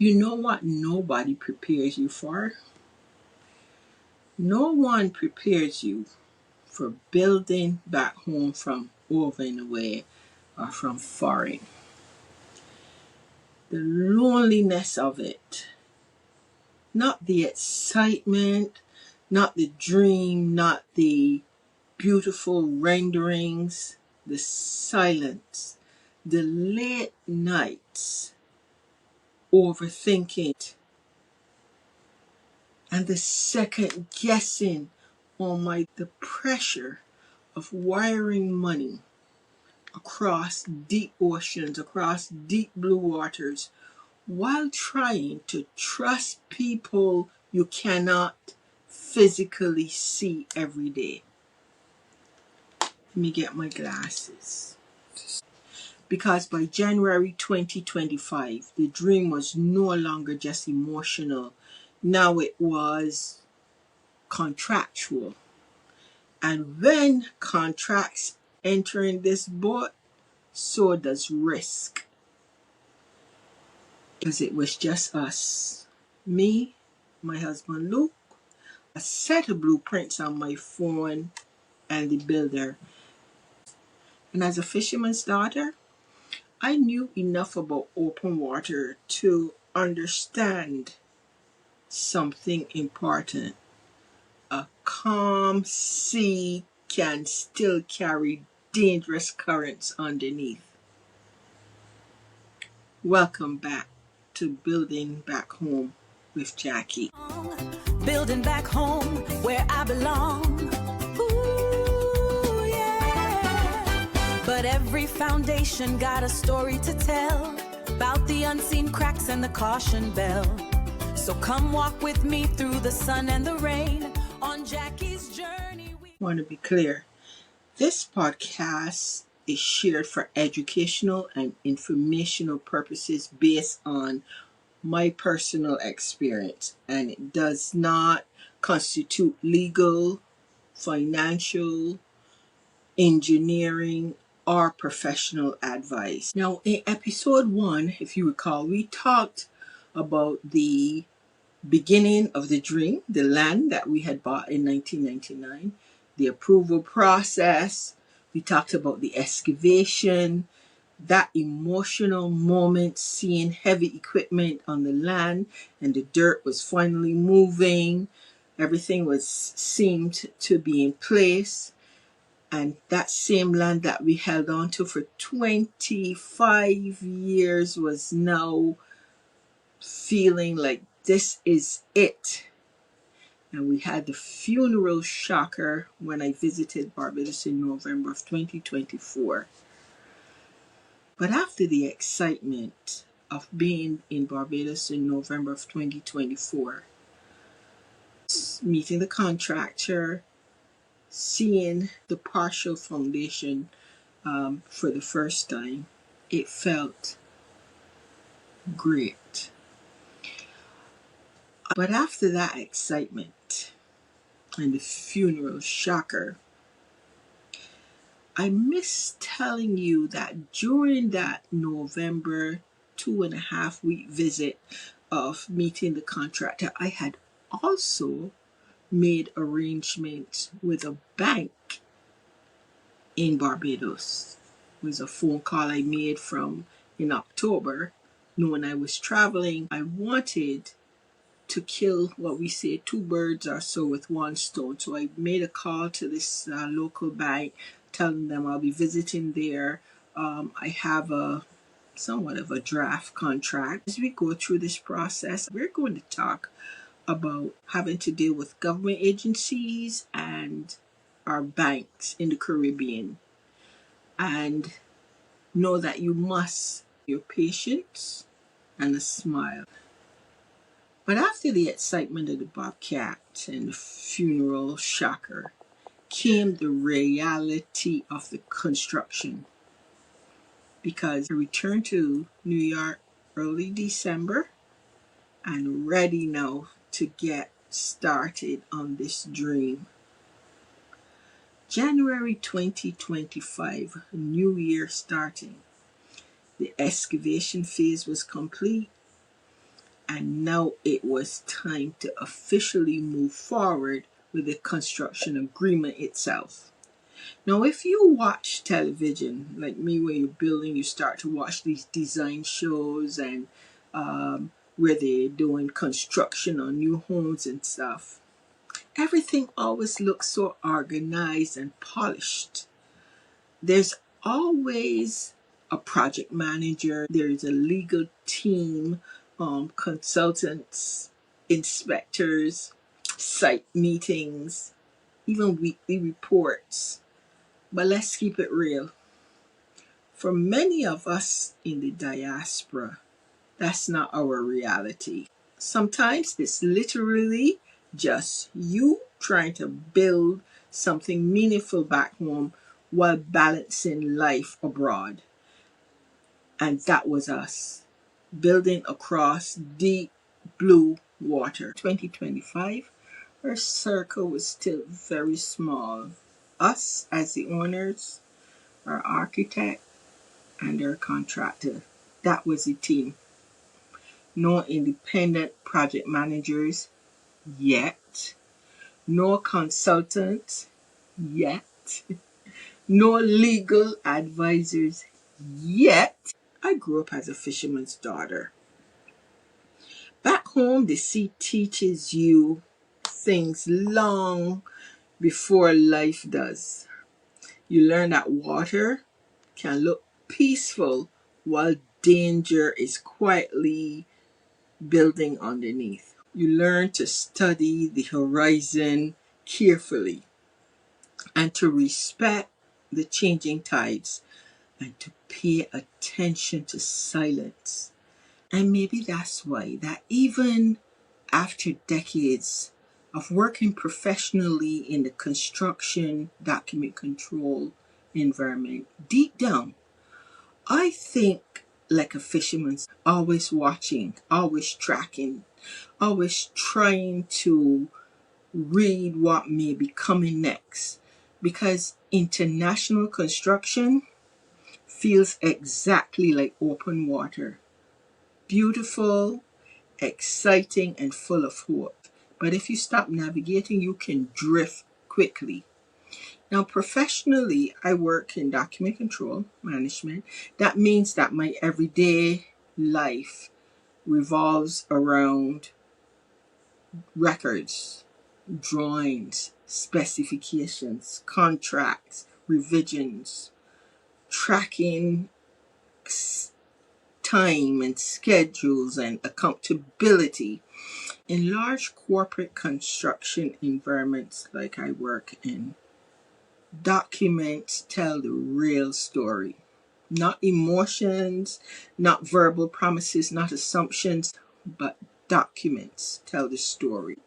You know what nobody prepares you for? No one prepares you for building back home from over and away or from foreign. The loneliness of it, not the excitement, not the dream, not the beautiful renderings, the silence, the late nights, overthinking, and the second guessing the pressure of wiring money across deep oceans, across deep blue waters, while trying to trust people you cannot physically see every day. Let me get my glasses. Because by January 2025, the dream was no longer just emotional. Now it was contractual. And when contracts enter in this boat, so does risk. Because it was just us. Me, my husband Luke, a set of blueprints on my phone, and the builder. And as a fisherman's daughter, I knew enough about open water to understand something important. A calm sea can still carry dangerous currents underneath. Welcome back to Building Back Home with Jackie. Building back home where I belong. Ooh, yeah. But every foundation got a story to tell about the unseen cracks and the caution bell. So come walk with me through the sun and the rain on Jackie's journey. I want to be clear. This podcast is shared for educational and informational purposes based on my personal experience, and it does not constitute legal, financial, engineering, or professional advice. Now, in episode 1, if you recall, we talked about the beginning of the dream, the land that we had bought in 1999, the approval process. We talked about the excavation, that emotional moment, seeing heavy equipment on the land and the dirt was finally moving. Everything seemed to be in place. And that same land that we held on to for 25 years was now feeling like this is it. And we had the funeral shocker when I visited Barbados in November of 2024. But after the excitement of being in Barbados in November of 2024, meeting the contractor, seeing the partial foundation for the first time, it felt great. But after that excitement and the funeral shocker, I miss telling you that during that November 2.5-week visit of meeting the contractor, I had also made arrangements with a bank in Barbados. It was a phone call I made in October, knowing I was traveling. I wanted to kill what we say 2 birds or so with 1 stone. So I made a call to this local bank, telling them I'll be visiting there. I have somewhat of a draft contract. As we go through this process, we're going to talk about having to deal with government agencies and our banks in the Caribbean. And know that you must your patience and a smile. But after the excitement of the bobcat and the funeral shocker came the reality of the construction. Because I returned to New York early December and ready now to get started on this dream. January 2025, new year starting. The excavation phase was complete. and now it was time to officially move forward with the construction agreement itself. Now, if you watch television, like me, when you're building, you start to watch these design shows and where they're doing construction on new homes and stuff. Everything always looks so organized and polished. There's always a project manager, there's a legal team, consultants, inspectors, site meetings, even weekly reports. But let's keep it real. For many of us in the diaspora, that's not our reality. Sometimes it's literally just you trying to build something meaningful back home while balancing life abroad. And that was us, building across deep blue water. 2025, our circle was still very small. Us as the owners, our architect, and our contractor. That was the team. No independent project managers yet. No consultants yet. No legal advisors yet. I grew up as a fisherman's daughter. Back home, the sea teaches you things long before life does. You learn that water can look peaceful while danger is quietly building underneath. You learn to study the horizon carefully and to respect the changing tides and to pay attention to silence. And maybe that's why that even after decades of working professionally in the construction document control environment, deep down, I think like a fisherman, always watching, always tracking, always trying to read what may be coming next. Because international construction feels exactly like open water. Beautiful, exciting, and full of hope. But if you stop navigating, you can drift quickly. Now, professionally, I work in document control management. That means that my everyday life revolves around records, drawings, specifications, contracts, revisions, tracking time and schedules and accountability. In large corporate construction environments like I work in, documents tell the real story. Not emotions, not verbal promises, not assumptions, but documents tell the story.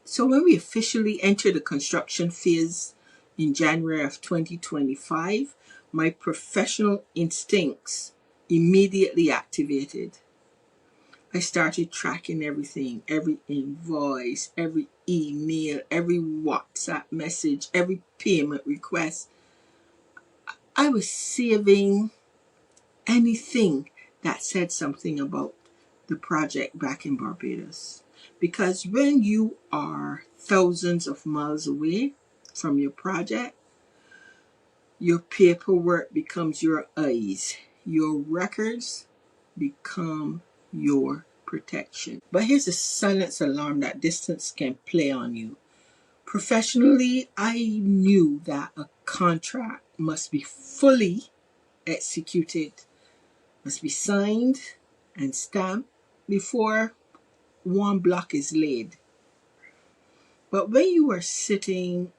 So when we officially enter the construction phase in January of 2025, my professional instincts immediately activated. I started tracking everything, every invoice, every email, every WhatsApp message, every payment request. I was saving anything that said something about the project back in Barbados. Because when you are thousands of miles away from your project, your paperwork becomes your eyes. Your records become your protection. But here's a silence alarm that distance can play on you. Professionally, I knew that a contract must be fully executed, must be signed and stamped before one block is laid. But when you are sitting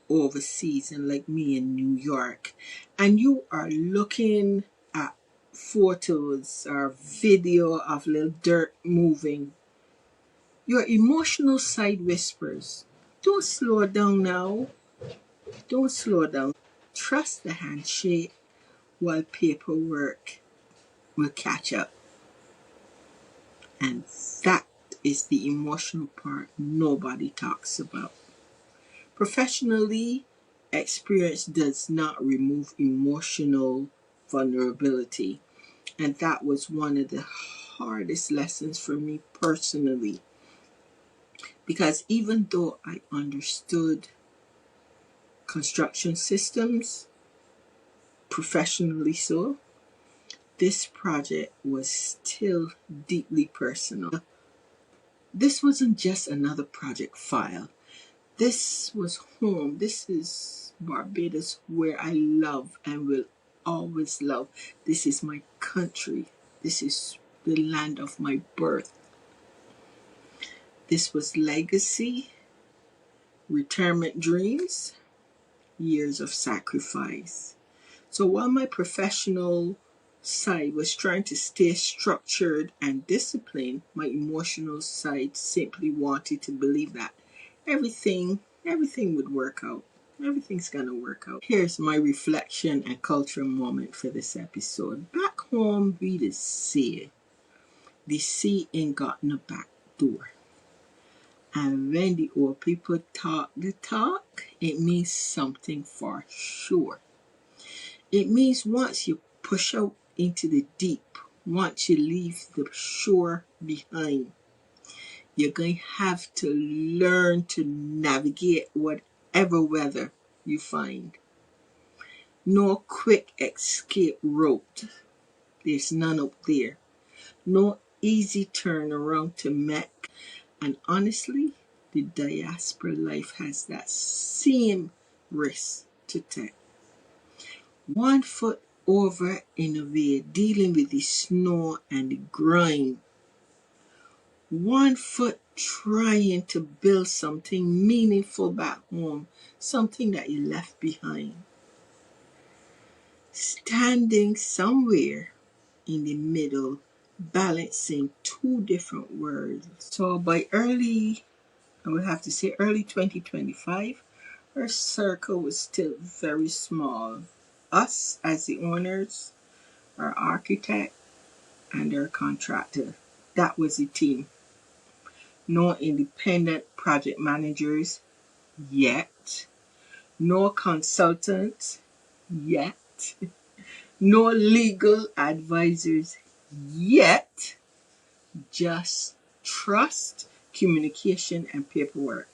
overseas and like me in New York and you are looking at photos or video of little dirt moving, your emotional side whispers, don't slow down now. Don't slow down. Trust the handshake while paperwork will catch up. And that is the emotional part nobody talks about. Professionally, experience does not remove emotional vulnerability. And that was one of the hardest lessons for me personally, because even though I understood construction systems professionally, so this project was still deeply personal. This wasn't just another project file. This was home. This is Barbados, where I love and will always love. This is my country. This is the land of my birth. This was legacy, retirement dreams, years of sacrifice. So while my professional side was trying to stay structured and disciplined, my emotional side simply wanted to believe that everything would work out. Everything's gonna work out. Here's my reflection and culture moment for this episode. Back home, we just say, the sea ain't got no back door. And when the old people talk the talk, it means something for sure. It means once you push out into the deep, once you leave the shore behind, you're going to have to learn to navigate whatever weather you find. No quick escape route. There's none up there. No easy turnaround to make. And honestly, the diaspora life has that same risk to take. 1 foot over in the way, dealing with the snow and the grind. 1 foot trying to build something meaningful back home, something that you left behind. Standing somewhere in the middle, balancing two different worlds. So by I would have to say early 2025, our circle was still very small. Us as the owners, our architect, and our contractor. That was the team. No independent project managers yet. No consultants yet. No legal advisors yet. Just trust, communication, and paperwork.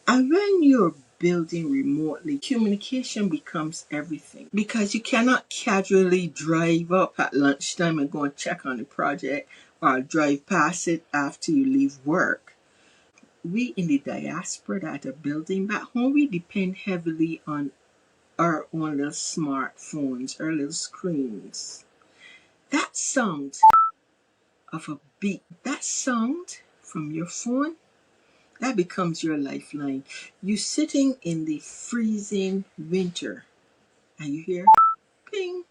And when you're building remotely, communication becomes everything, because you cannot casually drive up at lunchtime and go and check on the project or drive past it after you leave work. We in the diaspora that are building back home, we depend heavily on our own little smartphones, our little screens. That sound of a beep, that sound from your phone, that becomes your lifeline. You sitting in the freezing winter and you hear ping,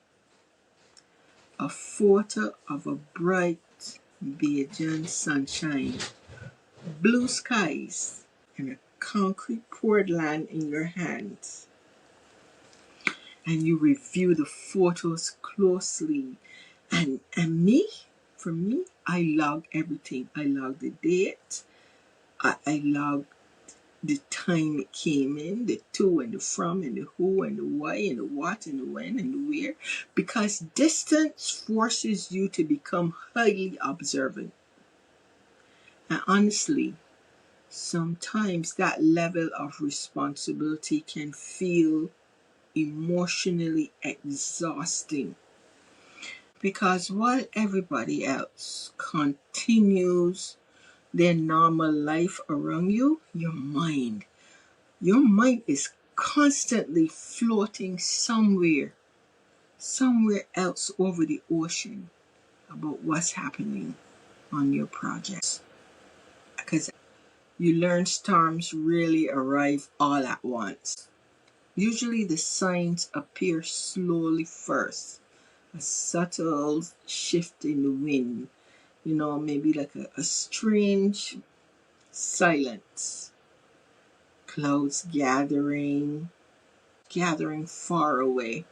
a photo of a bright Bajan sunshine, blue skies, and a concrete poured land in your hands. And you review the photos closely. And for me, I log everything. I log the date. I log the time it came in, the to and the from and the who and the why and the what and the when and the where, because distance forces you to become highly observant. And honestly, sometimes that level of responsibility can feel emotionally exhausting, because while everybody else continues their normal life around you, your mind is constantly floating somewhere else over the ocean about what's happening on your projects. Because you learn storms really arrive all at once. Usually the signs appear slowly first. A subtle shift in the wind, maybe like a strange silence. Clouds gathering far away.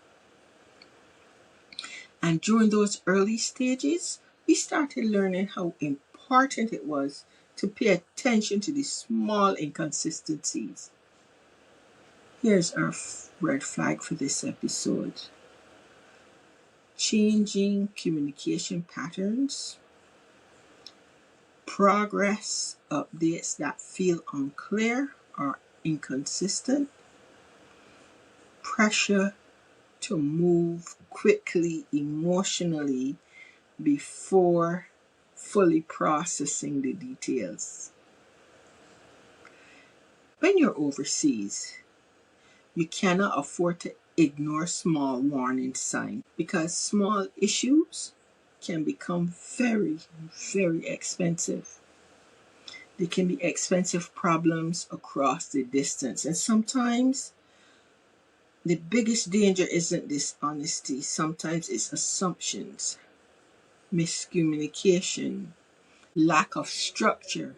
And during those early stages, we started learning how important it was to pay attention to the small inconsistencies. Here's our red flag for this episode. changing communication patterns, progress updates that feel unclear or inconsistent, pressure to move quickly emotionally before fully processing the details. When you're overseas, you cannot afford to ignore small warning signs because small issues can become very, very expensive. They can be expensive problems across the distance. And sometimes the biggest danger isn't dishonesty. Sometimes it's assumptions, miscommunication, lack of structure,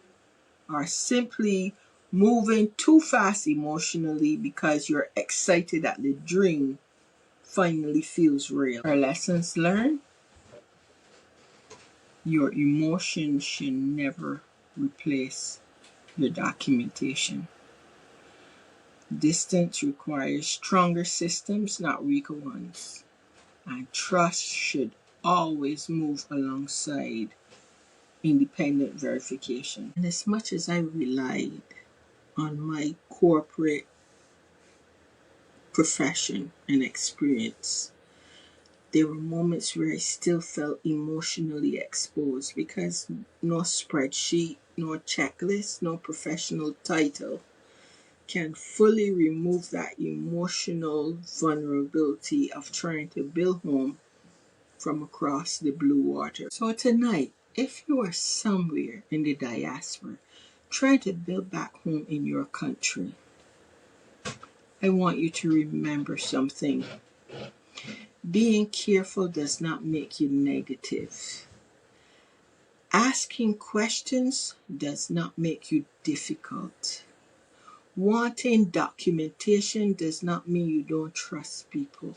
or simply moving too fast emotionally because you're excited that the dream finally feels real. Our lessons learned: your emotions should never replace your documentation. Distance requires stronger systems, not weaker ones. And trust should always move alongside independent verification. And as much as I relied on my corporate profession and experience, there were moments where I still felt emotionally exposed because no spreadsheet, no checklist, no professional title can fully remove that emotional vulnerability of trying to build home from across the blue water. So tonight, if you are somewhere in the diaspora trying to build back home in your country, I want you to remember something. Being careful does not make you negative. Asking questions does not make you difficult. Wanting documentation does not mean you don't trust people.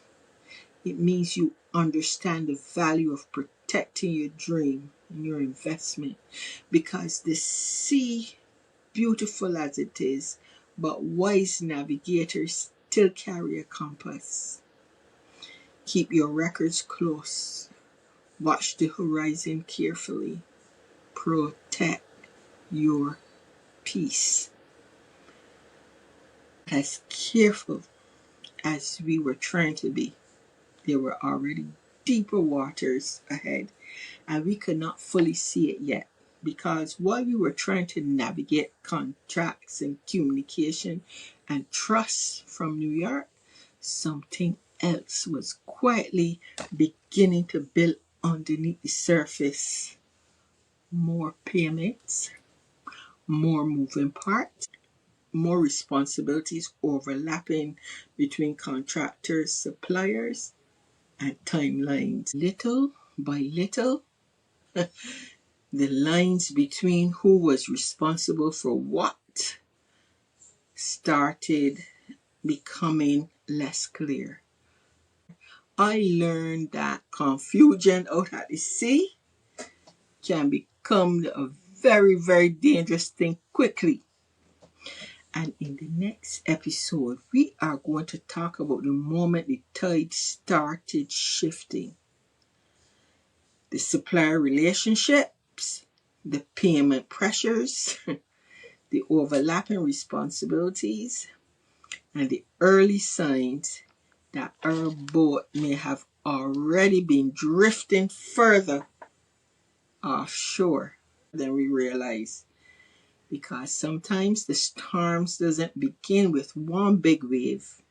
It means you understand the value of protecting your dream and your investment. Because the sea, beautiful as it is, but wise navigators still carry a compass. Keep your records close. Watch the horizon carefully. Protect your peace. As careful as we were trying to be, there were already deeper waters ahead, and we could not fully see it yet. Because while we were trying to navigate contracts and communication and trust from New York, something else was quietly beginning to build underneath the surface. More payments, more moving parts, more responsibilities overlapping between contractors, suppliers, and timelines. Little by little, the lines between who was responsible for what started becoming less clear. I learned that confusion out at the sea can become a very, very dangerous thing quickly. And in the next episode, we are going to talk about the moment the tide started shifting. The supplier relationships, the payment pressures, the overlapping responsibilities, and the early signs that our boat may have already been drifting further offshore than we realize. Because sometimes the storms doesn't begin with one big wave.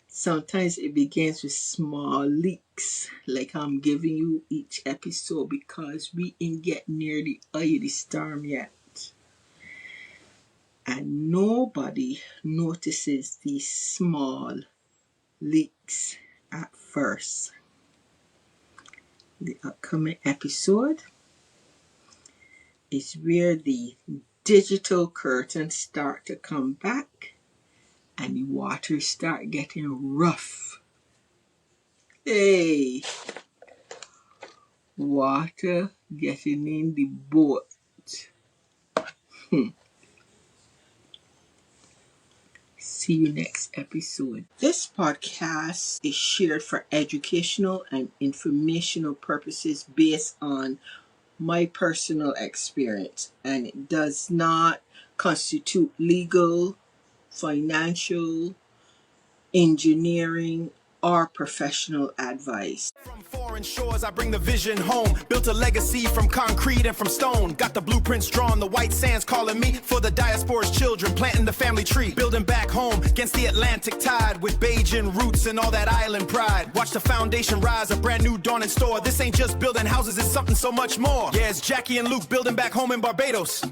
Sometimes it begins with small leaks, like I'm giving you each episode, because we ain't get near the eye of the storm yet. And nobody notices these small leaks at first. The upcoming episode is where the digital curtains start to come back and the waters start getting rough. Hey, water getting in the boat. See you next episode. This podcast is shared for educational and informational purposes based on my personal experience, and it does not constitute legal, financial, engineering, or professional advice. From foreign shores, I bring the vision home. Built a legacy from concrete and from stone. Got the blueprints drawn, the white sands calling me. For the diaspora's children, planting the family tree. Building back home against the Atlantic tide. With Bajan roots and all that island pride. Watch the foundation rise, a brand new dawn in store. This ain't just building houses, it's something so much more. Yeah, it's Jackie and Luke building back home in Barbados.